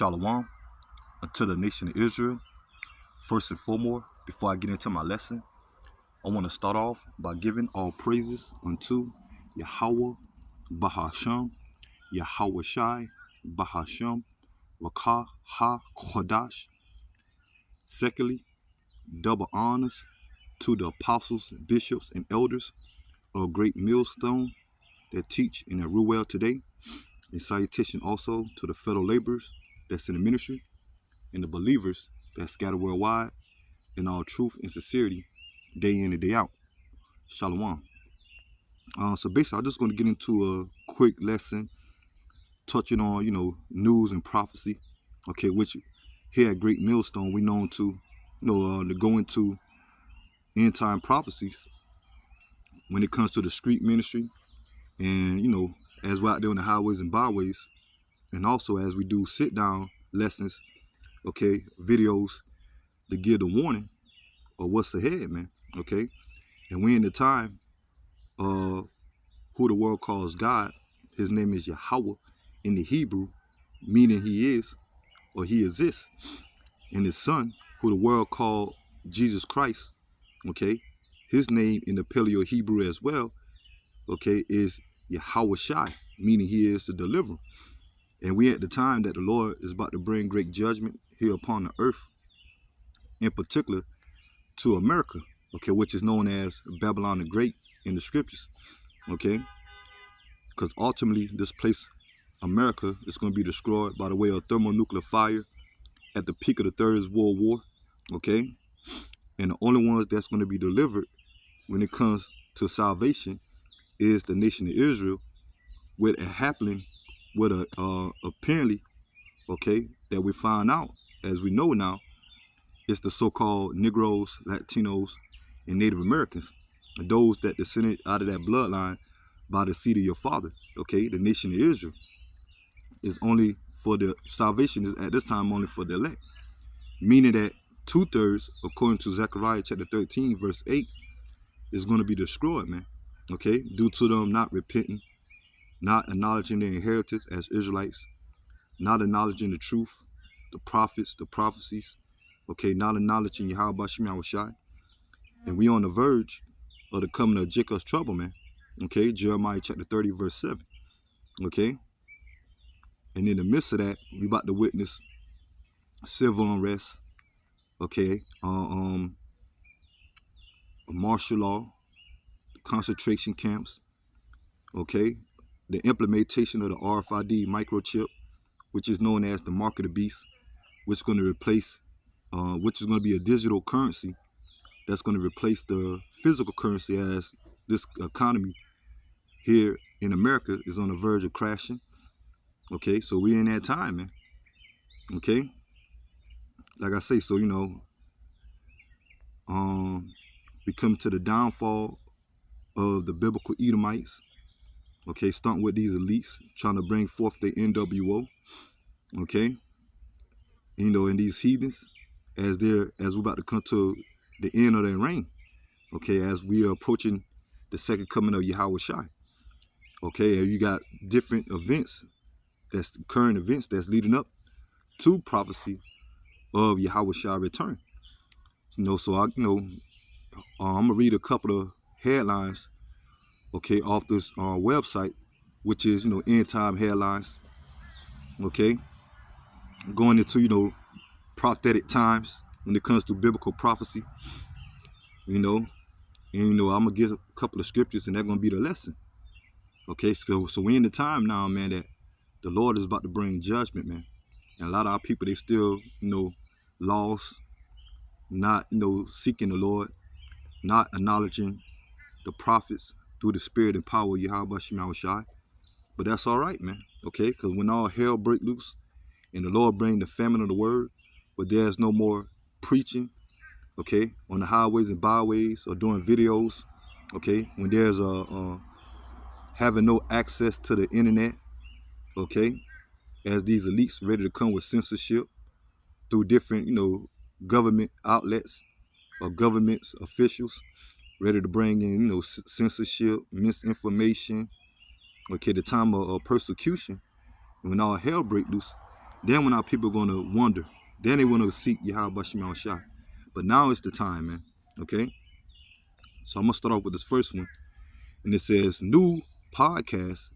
Shalom unto the nation of Israel. First and foremost, before I get into my lesson, I want to start off by giving all praises unto Yahweh Bahasham, Yahweh Shai Bahasham, Rakah Ha Kodash. Secondly, double honors to the apostles, bishops, and elders of Great Millstone that teach in the Ruel today. And salutation also to the fellow laborers that's in the ministry and the believers that scatter worldwide in all truth and sincerity, day in and day out. Shalom. So basically, I'm just going to get into a quick lesson touching on, news and prophecy, okay, which here at Great Millstone, we known to, to go into end time prophecies when it comes to the street ministry and, as we're out there on the highways and byways, and also as we do sit down lessons, okay, videos to give the warning of what's ahead, man, okay? And we in the time of who the world calls God. His name is Yahweh in the Hebrew, meaning he is or he exists. And his son, who the world called Jesus Christ, okay, his name in the Paleo Hebrew as well, okay, is Yahweh Shai, meaning he is the deliverer. And we at the time that the Lord is about to bring great judgment here upon the earth, in particular to America, okay, which is known as Babylon the Great in the scriptures, okay, because ultimately this place, America, is going to be destroyed by the way of thermonuclear fire at the peak of the Third World War, okay, and the only ones that's going to be delivered when it comes to salvation is the nation of Israel, with it happening with apparently, okay, that we find out, as we know now, it's the so-called Negroes, Latinos, and Native Americans, those that descended out of that bloodline by the seed of your father, okay? The nation of Israel is only for the salvation is at this time only for the elect, meaning that 2/3, according to Zechariah chapter 13, verse 8, is going to be destroyed, man, okay? Due to them not repenting, not acknowledging their inheritance as Israelites, not acknowledging the truth, the prophets, the prophecies, okay, not acknowledging Yahweh Shem Shai. And we on the verge of the coming of Jacob's trouble, man. Okay, Jeremiah chapter 30, verse 7. Okay. And in the midst of that, we about to witness civil unrest, okay, martial law, concentration camps, okay, the implementation of the RFID microchip, which is known as the mark of the beast, which is going to replace, which is going to be a digital currency that's going to replace the physical currency, as this economy here in America is on the verge of crashing. Okay, so we in that time, man. Okay, like I say, so we come to the downfall of the biblical Edomites. Okay, starting with these elites trying to bring forth the NWO. Okay, and these heathens, as we're about to come to the end of their reign. Okay, as we are approaching the second coming of Yahweh Shai. Okay, and you got different events, that's current events that's leading up to prophecy of Yahweh Shai return. So I'm gonna read a couple of headlines, okay, off this website, which is end time headlines. Okay, going into prophetic times when it comes to biblical prophecy. And I'm gonna give a couple of scriptures, and that's gonna be the lesson. Okay, so we're in the time now, man, that the Lord is about to bring judgment, man. And a lot of our people, they still, lost, not, seeking the Lord, not acknowledging the prophets through the spirit and power of Yahweh Shem Shai. But that's all right, man, okay? Because when all hell break loose and the Lord bring the famine of the word, but there's no more preaching, okay, on the highways and byways or doing videos, okay, when there's having no access to the internet, okay, as these elites ready to come with censorship through different, government outlets or government's officials, ready to bring in, censorship, misinformation, okay, the time of persecution, when all hell break loose, Then when our people gonna wonder, then they wanna seek Yahweh Shema Shai. But now it's the time, man. Okay? So I'm gonna start off with this first one. And it says, new podcast,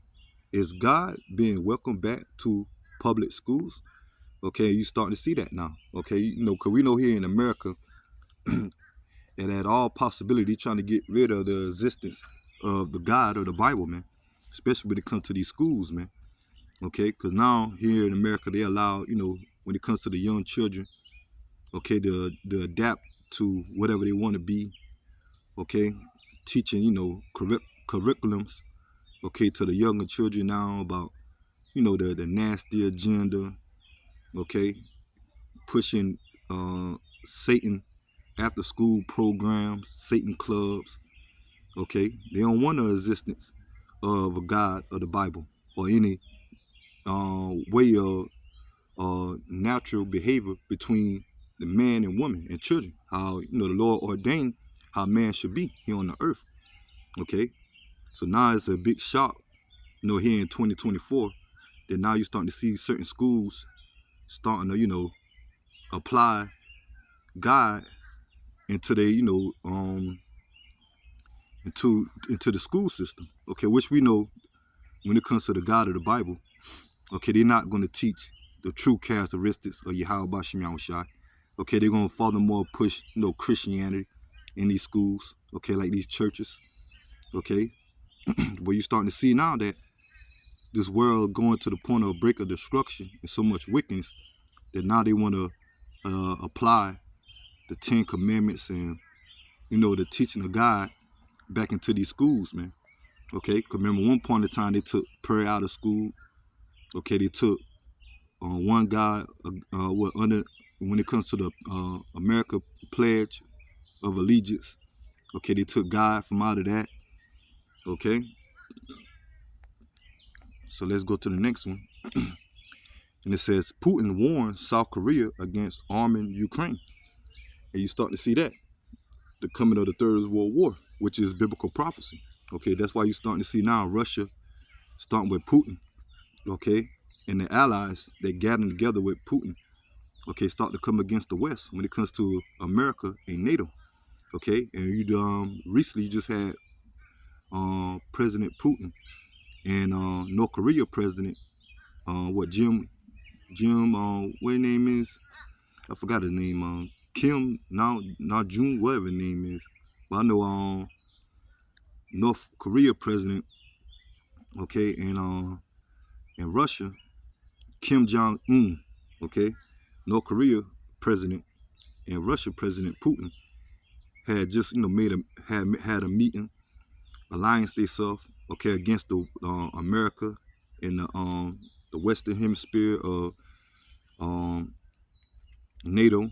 is God being welcomed back to public schools? Okay, you starting to see that now. Okay, you know, cause we know here in America, and at all possibility, trying to get rid of the existence of the God or the Bible, man. Especially when it comes to these schools, man. Okay, because now here in America, they allow, you know, when it comes to the young children, okay, to adapt to whatever they want to be. Okay, teaching, you know, curriculums, okay, to the younger children now about, you know, the nasty agenda, okay, pushing Satan after school programs, Satan clubs, okay. They don't want the existence of a God or the Bible or any way of natural behavior between the man and woman and children. How, you know, the Lord ordained how man should be here on the earth, okay. So now it's a big shock, you know, here in 2024, that now you're starting to see certain schools starting to, you know, apply God into their, you know, into the school system. Okay, which we know when it comes to the God of the Bible, okay, they're not going to teach the true characteristics of Yahweh Bashem Yahushai. Okay, they're going to furthermore push, you know, Christianity in these schools, okay, like these churches, okay. But you're starting to see now that this world going to the point of break of destruction and so much wickedness that now they want to apply the 10 Commandments and, you know, the teaching of God back into these schools, man. Okay, because remember one point in time they took prayer out of school. Okay, they took one God, what under when it comes to the America Pledge of Allegiance. Okay, they took God from out of that. Okay, so let's go to the next one. And it says Putin warns South Korea against arming Ukraine. And you start to see that the coming of the Third World War, which is biblical prophecy. Okay, that's why you're starting to see now Russia starting with Putin. Okay, and the allies that gathering together with Putin, okay, start to come against the West when it comes to America and NATO. Okay, and you recently you just had President Putin and North Korea President what what his name is, I forgot his name, Kim now June, whatever his name is, but I know North Korea President, okay, and Russia Kim Jong Un, okay, North Korea President and Russia President Putin had just, you know, had a meeting, alliance themselves, okay, against the America in the Western Hemisphere of NATO.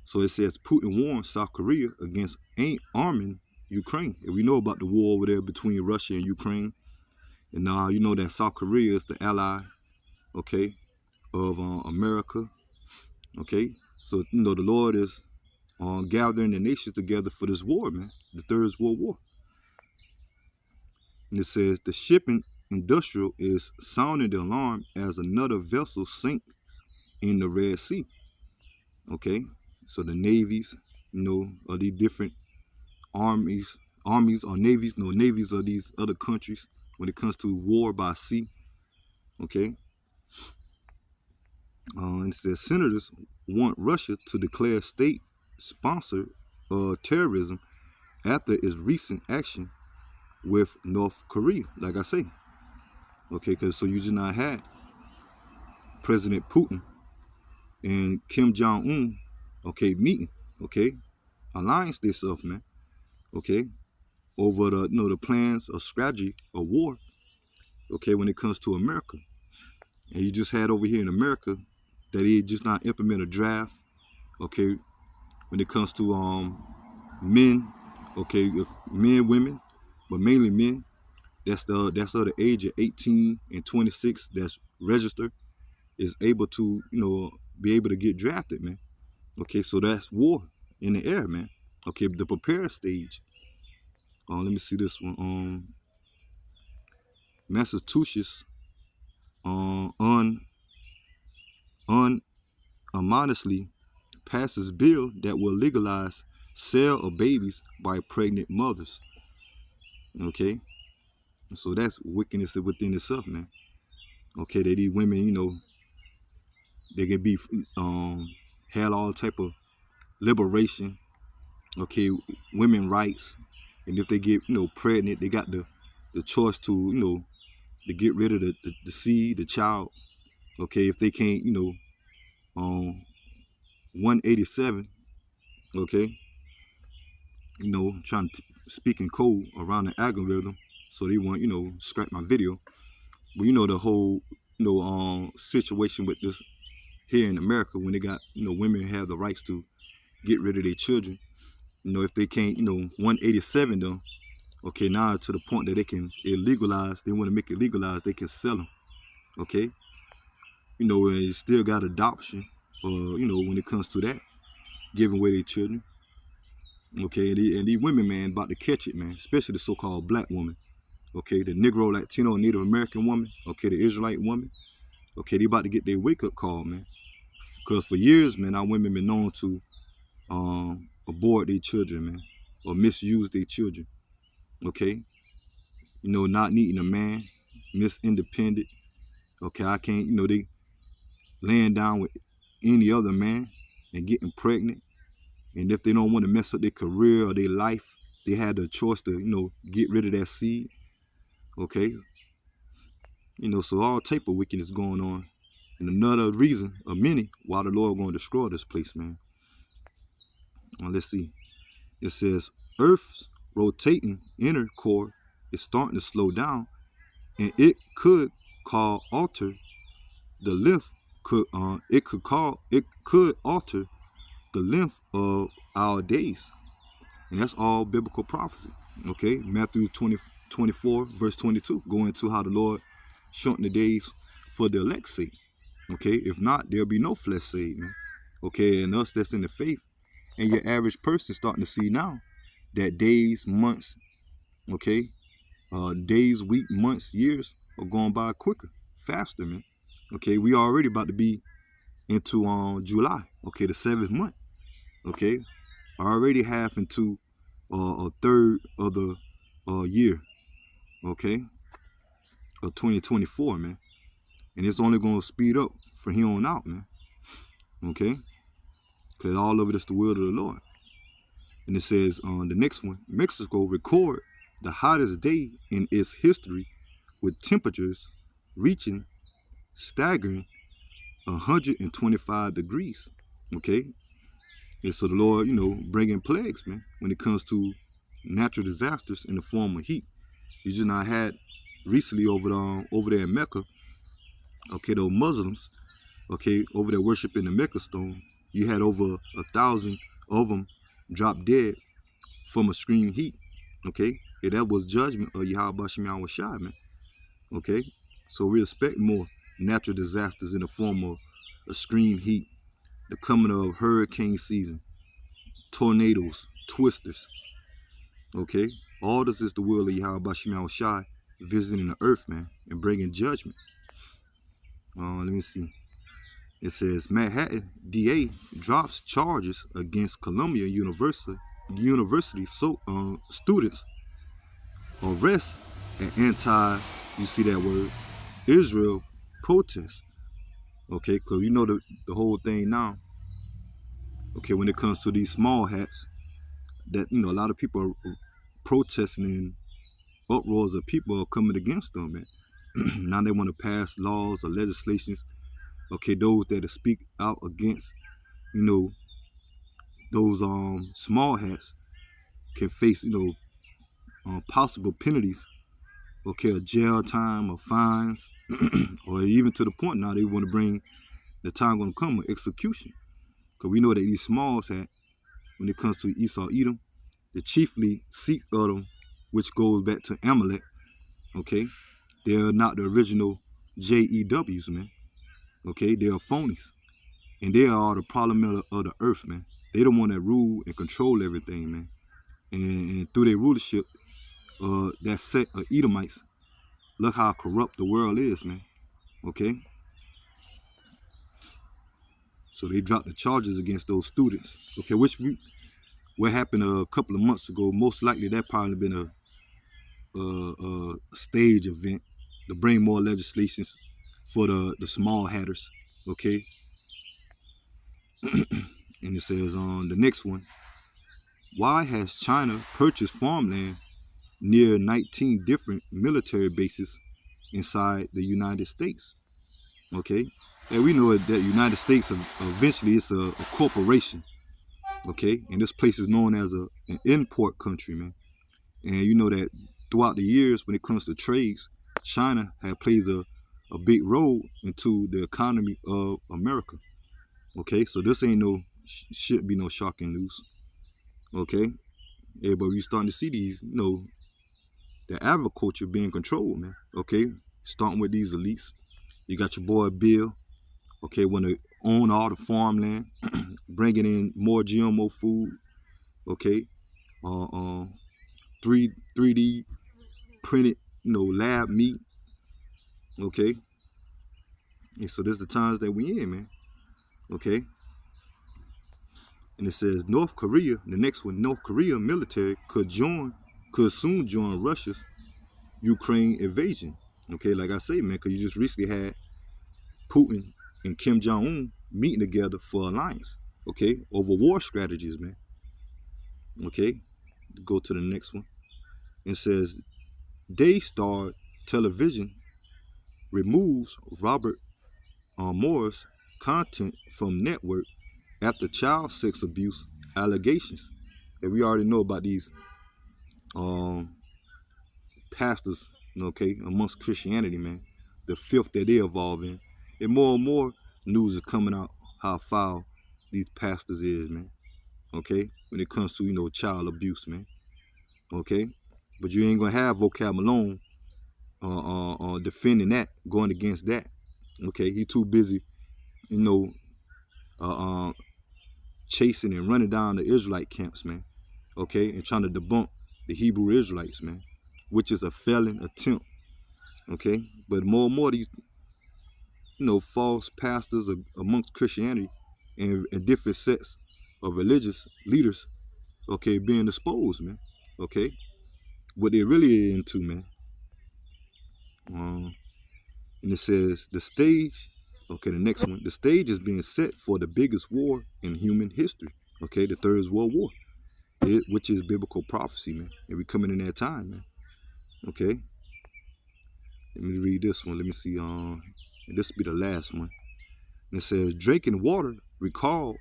So it says Putin warns South Korea against ain't arming Ukraine. And we know about the war over there between Russia and Ukraine. And now you know that South Korea is the ally, okay, of America, okay. So you know the Lord is gathering the nations together for this war, man, the Third World War. And it says the shipping industrial is sounding the alarm as another vessel sinks in the Red Sea. Okay, so the navies, you know, of these different armies or navies, no navies of these other countries when it comes to war by sea. Okay, and it says senators want Russia to declare state sponsor of terrorism after its recent action with North Korea. Like I say, okay, because so you just not had President Putin and Kim Jong Un, okay, meeting, okay, alliance themselves, man, okay, over the, you know, the plans or strategy of war, okay, when it comes to America. And you just had over here in America that he just not implement a draft, okay, when it comes to men, okay, men, women, but mainly men. That's the age of 18 and 26 that's registered is able to, you know, be able to get drafted, man. Okay, so that's war in the air, man. Okay, the prepare stage. Let me see this one. Massachusetts unanimously passes bill that will legalize sale of babies by pregnant mothers. Okay, so that's wickedness within itself, man. Okay, that these women, they can be had all type of liberation. Okay, women rights, and if they get pregnant, they got the choice to to get rid of the seed, the child. Okay, if they can't, um 187. Okay, trying to speak in code around the algorithm, so they want scrap my video. But the whole situation with this here in America, when they got women have the rights to get rid of their children. If they can't 187 them, okay, now to the point that they can illegalize, they want to make it legalized, they can sell them. Okay, and you still got adoption, when it comes to that, giving away their children. Okay, and these women, man, about to catch it, man, especially the so-called black woman. Okay, the Negro, Latino, Native American woman. Okay, the Israelite woman. Okay, they about to get their wake-up call, man. Because for years, man, our women been known to abort their children, man, or misuse their children. Okay, not needing a man, miss independent. Okay, I can't, they laying down with any other man and getting pregnant. And if they don't want to mess up their career or their life, they had the choice to, get rid of that seed. Okay, so all type of wickedness going on. And another reason of many why the Lord going to destroy this place, man. Let's see. It says Earth's rotating inner core is starting to slow down, and it could alter the length. It could alter the length of our days, and that's all biblical prophecy. Okay, Matthew 24 verse 22, go into how the Lord shortened the days for the elect's sake. Okay, if not, there'll be no flesh saved, man. Okay, and us that's in the faith, and your average person starting to see now that days, months, okay, days, week, months, years are going by quicker, faster, man. Okay, we already about to be into July. Okay, the 7th month. Okay, already half into a third of the year. Okay, of 2024, man, and it's only gonna speed up from here on out, man. Okay, because all of it is the will of the Lord. And it says on the next one, Mexico record the hottest day in its history with temperatures reaching staggering 125 degrees. Okay, and so the Lord, bringing plagues, man, when it comes to natural disasters in the form of heat. You just not had recently over there in Mecca. Okay, those Muslims, okay, over there worshiping the Mecca stone. You had over 1,000 of them drop dead from extreme heat. Okay, and that was judgment of Yahweh Shem Yahweh Shai, man. Okay, so we expect more natural disasters in the form of extreme heat, the coming of hurricane season, tornadoes, twisters. Okay, all this is the will of Yahweh Shem Yahweh Shai visiting the earth, man, and bringing judgment. Let me see. It says Manhattan DA drops charges against Columbia University students, arrests and you see that word, Israel protests. Okay, because the whole thing now. Okay, when it comes to these small hats, that a lot of people are protesting and uproars of people are coming against them, man. Now they want to pass laws or legislations. Okay, those that speak out against, those small hats can face, possible penalties. Okay, a jail time or fines, or even to the point now they want to bring the time going to come with execution. Because we know that these smalls had, when it comes to Esau Edom, the chiefly seat of them, which goes back to Amalek. Okay, they're not the original JEWs, man. Okay, they are phonies, and they are the problem of the earth, man. They the one that rule and control everything, man. And through their rulership, that set of Edomites, look how corrupt the world is, man. Okay, So they dropped the charges against those students. Okay, what happened a couple of months ago? Most likely that probably been a stage event to bring more legislations for the small hatters. Okay, and it says on the next one, why has China purchased farmland near 19 different military bases inside the United States? Okay, and we know that the United States eventually it's a corporation. Okay, and this place is known as an import country, man. And you know that throughout the years, when it comes to trades, China plays a big role into the economy of America. Okay, so this ain't shouldn't be no shocking news. Okay, yeah, but we starting to see these, the agriculture being controlled, man. Okay, starting with these elites. You got your boy Bill. Okay, want to own all the farmland, bringing in more GMO food. Okay, uh, uh, 3D printed, lab meat. Okay, and so this is the times that we in, man. Okay, and it says North Korea. The next one, North Korea military could soon join Russia's Ukraine invasion. Okay, like I say, man, because you just recently had Putin and Kim Jong-un meeting together for alliance. Okay, over war strategies, man. Okay, go to the next one. It says Daystar Television removes Robert Moore's content from network after child sex abuse allegations. And we already know about these pastors, okay, amongst Christianity, man. The filth that they evolve in. And more news is coming out how foul these pastors is, man. Okay? When it comes to, child abuse, man. Okay? But you ain't gonna have vocab Malone defending that, going against that. Okay, he too busy, you know, uh, uh, chasing and running down the Israelite camps, man. Okay, and trying to debunk the Hebrew Israelites, man, which is a failing attempt. Okay, but more and more these, false pastors amongst Christianity and different sets of religious leaders, okay, being exposed, man. Okay, what they really into, man. And it says the stage, okay, the next one, the stage is being set for the biggest war in human history, okay, the Third World War, which is biblical prophecy, man. And we coming in that time, man. Okay, let me read this one. Let me see. And this will be the last one. And it says drinking water recall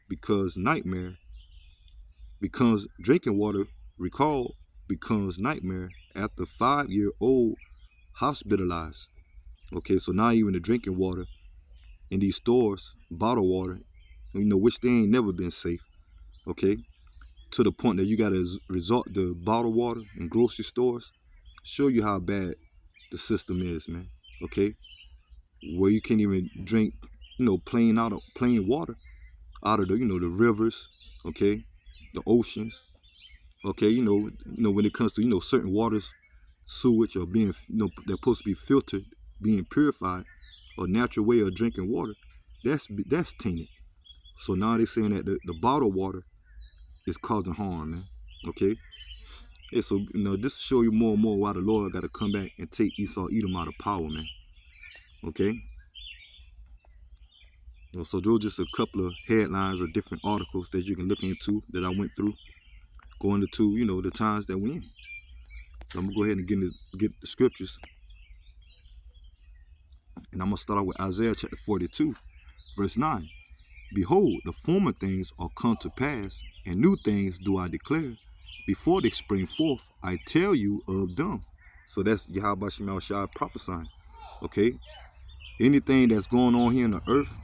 drinking water recall becomes nightmare after 5-year-old hospitalized. Okay, so now even the drinking water in these stores, bottled water, which they ain't never been safe. Okay, to the point that you gotta resort to bottled water in grocery stores. Show you how bad the system is, man. Okay, where you can't even drink, plain water out of the rivers. Okay, the oceans. Okay, when it comes to certain waters, sewage or being they're supposed to be filtered, being purified, or natural way of drinking water, that's tainted. So now they're saying that the bottled water is causing harm, man. Okay, yeah. So this show you more and more why the Lord got to come back and take Esau, Edom out of power, man. Okay. So those are just a couple of headlines of different articles that you can look into that I went through, going into the times that we're in. So I'm gonna go ahead and get the scriptures, and I'm gonna start out with Isaiah chapter 42, verse 9. Behold, the former things are come to pass, and new things do I declare. Before they spring forth, I tell you of them. So that's Yahweh Shema Shai prophesying. Okay? Anything that's going on here on the earth,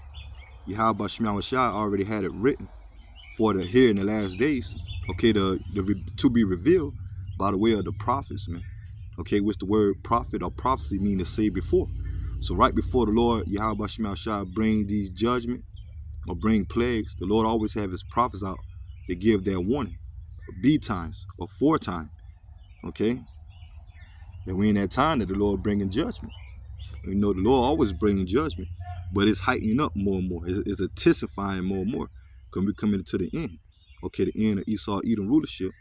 Yahweh Shema Shai already had it written for the here in the last days. Okay, to be revealed by the way of the prophets, man. Okay, which the word prophet or prophecy mean to say before. So right before the Lord, Yahweh Shema Shai bring these judgment or bring plagues, the Lord always have his prophets out to give their warning, B times or 4 times. Okay, and we in that time that the Lord bringing judgment. The Lord always bringing judgment, But it's heightening up more and more. It's intensifying more and more. Because we're coming to the end. Okay, the end of Esau Edom rulership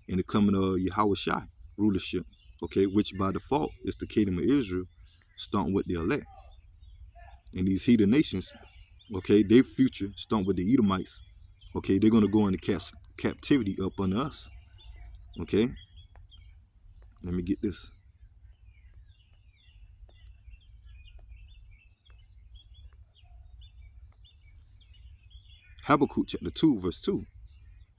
and the coming of Yahweh Shai rulership. Okay, which by default is the kingdom of Israel starting with the elect. And these heathen nations, okay, their future starting with the Edomites. Okay, they're going to go into captivity up under us. Okay, let me get this. Habakkuk chapter 2, verse 2.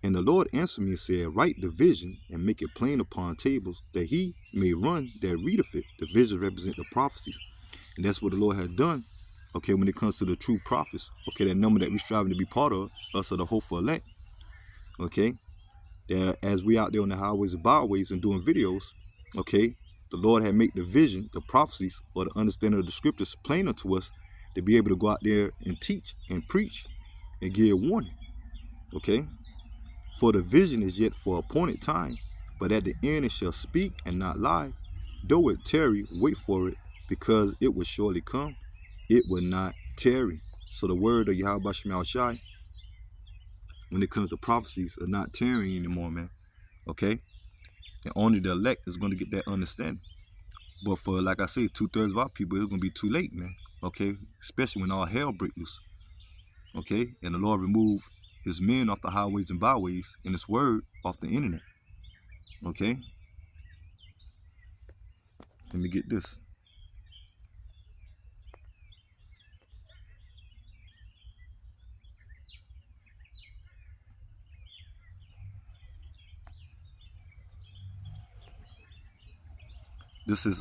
And the Lord answered me and said, write the vision and make it plain upon tables, that he may run that readeth it. The vision represent the prophecies. And that's what the Lord has done. Okay, when it comes to the true prophets, okay, that number that we're striving to be part of, us are the hopeful elect. Okay, that as we out there on the highways and byways and doing videos, okay, the Lord had made the vision, the prophecies, or the understanding of the scriptures plain unto us to be able to go out there and teach and preach and give warning. Okay, for the vision is yet for appointed time, but at the end it shall speak and not lie. Though it tarry, wait for it, because it will surely come. It will not tarry. So the word of Yahweh Shai Shai, when it comes to prophecies, are not tarrying anymore, man. Okay? And only the elect is going to get that understanding. But for, like I say, 2/3 of our people, it's going to be too late, man. Okay? Especially when all hell breaks loose. Okay? And the Lord remove his men off the highways and byways and his word off the internet. Okay? Let me get this. This is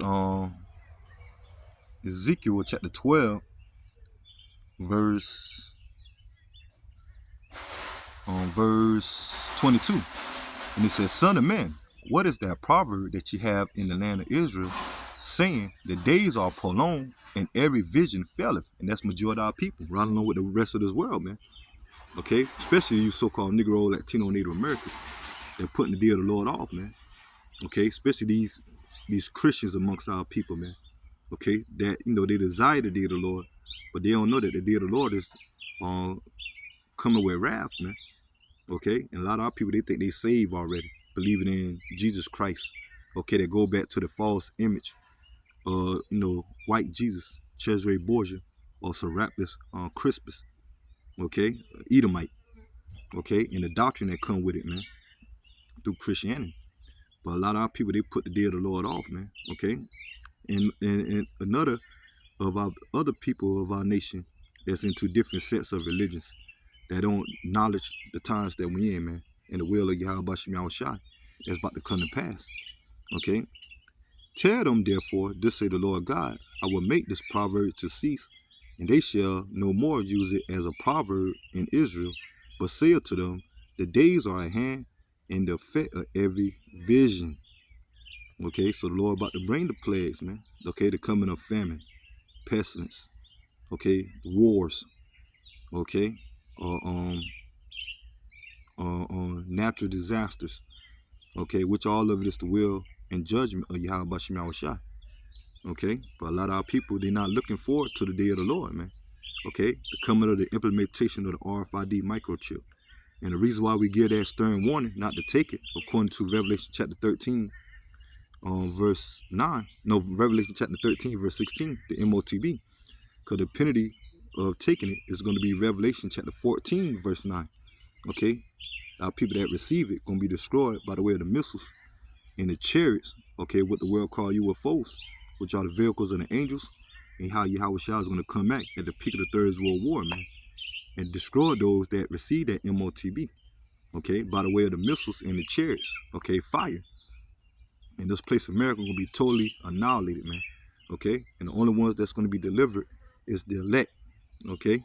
Ezekiel chapter 12, verse 22. And it says, son of man, what is that proverb that you have in the land of Israel, saying the days are prolonged and every vision faileth? And that's majority of our people, right along with the rest of this world, man. Okay, especially you so-called Negro, Latino, Native Americans. They're putting the day of the Lord off, man. Okay, especially these Christians amongst our people, man. Okay, that they desire the day of the Lord, but they don't know that the day of the Lord is coming with wrath, man. Okay, and a lot of our people, they think they saved already, believing in Jesus Christ. Okay, they go back to the false image, white Jesus, Cesare Borgia, or Serapis Crispus. Okay, Edomite. Okay, and the doctrine that come with it, man, through Christianity. But a lot of our people, they put the day of the Lord off, man. Okay, and another of our other people of our nation that's into different sets of religions that don't acknowledge the times that we in, man, and the will of Yahweh Shai Shai that's about to come to pass. Okay, tell them therefore, this say the Lord God, I will make this proverb to cease, and they shall no more use it as a proverb in Israel, but say unto them, the days are at hand, and the effect of every vision. Okay, so the Lord about to bring the plagues, man. Okay, the coming of famine, pestilence, okay, wars, okay, natural disasters, okay, which all of it is the will and judgment of Yahweh Shai Shai. Okay, but a lot of our people, they're not looking forward to the day of the Lord, man. Okay, the coming of the implementation of the RFID microchip. And the reason why we give that stern warning not to take it, according to Revelation chapter 13, verse 9, no, Revelation chapter 13, verse 16, the MOTB, because the penalty of taking it is going to be Revelation chapter 14, verse 9. Okay, our people that receive it going to be destroyed by the way of the missiles and the chariots, okay, what the world call UFOs, which are the vehicles of the angels, and how Yahweh Shai is going to come back at the peak of the Third World War, man, and destroy those that receive that MOTB, okay, by the way of the missiles and the chariots, okay, fire. And this place of America going to be totally annihilated, man, okay, and the only ones that's going to be delivered is the elect, okay,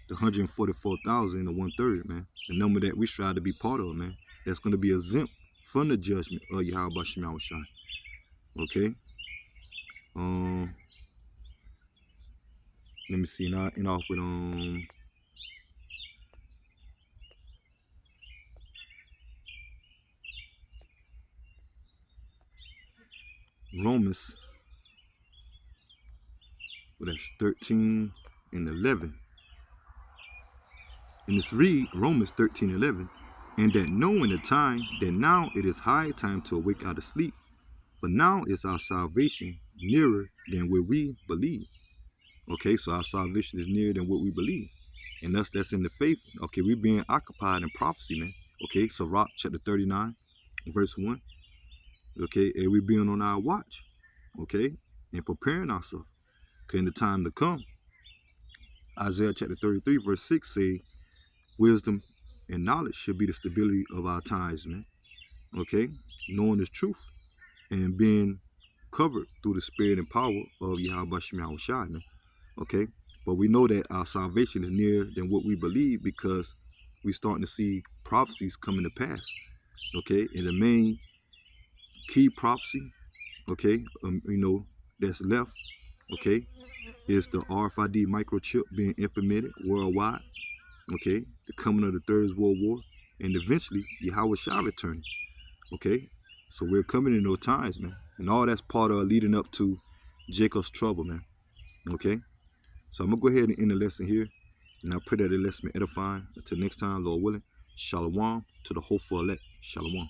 the 144,000, the 1/3, man, the number that we strive to be part of, man, that's going to be exempt from the judgment of Yahweh Shai Shai. Okay. Let me see. Now end off with Romans. Well, that's 13. and 11. And it's read Romans 13:11. And that knowing the time, that now it is high time to awake out of sleep, for now is our salvation nearer than what we believe. Okay, so our salvation is nearer than what we believe. And that's in the faith. Okay, we being occupied in prophecy, man. Okay, so Rock chapter 39, verse 1. Okay, and we being on our watch. Okay, and preparing ourselves. Okay, in the time to come. Isaiah chapter 33, verse 6 say, wisdom and knowledge should be the stability of our times, man. Okay, knowing the truth and being covered through the spirit and power of Yahweh Shema Shai, man. Okay, but we know that our salvation is nearer than what we believe because we're starting to see prophecies coming to pass. Okay, and the main key prophecy, okay, that's left, okay, is the RFID microchip being implemented worldwide. Okay, the coming of the Third World War, and eventually Yahweh Shai returning. Okay, so we're coming in those times, man, and all that's part of leading up to Jacob's trouble, man. Okay, so I'm gonna go ahead and end the lesson here, and I pray that the lesson be edifying. Until next time, Lord willing, Shalom to the hopeful elect. Shalom.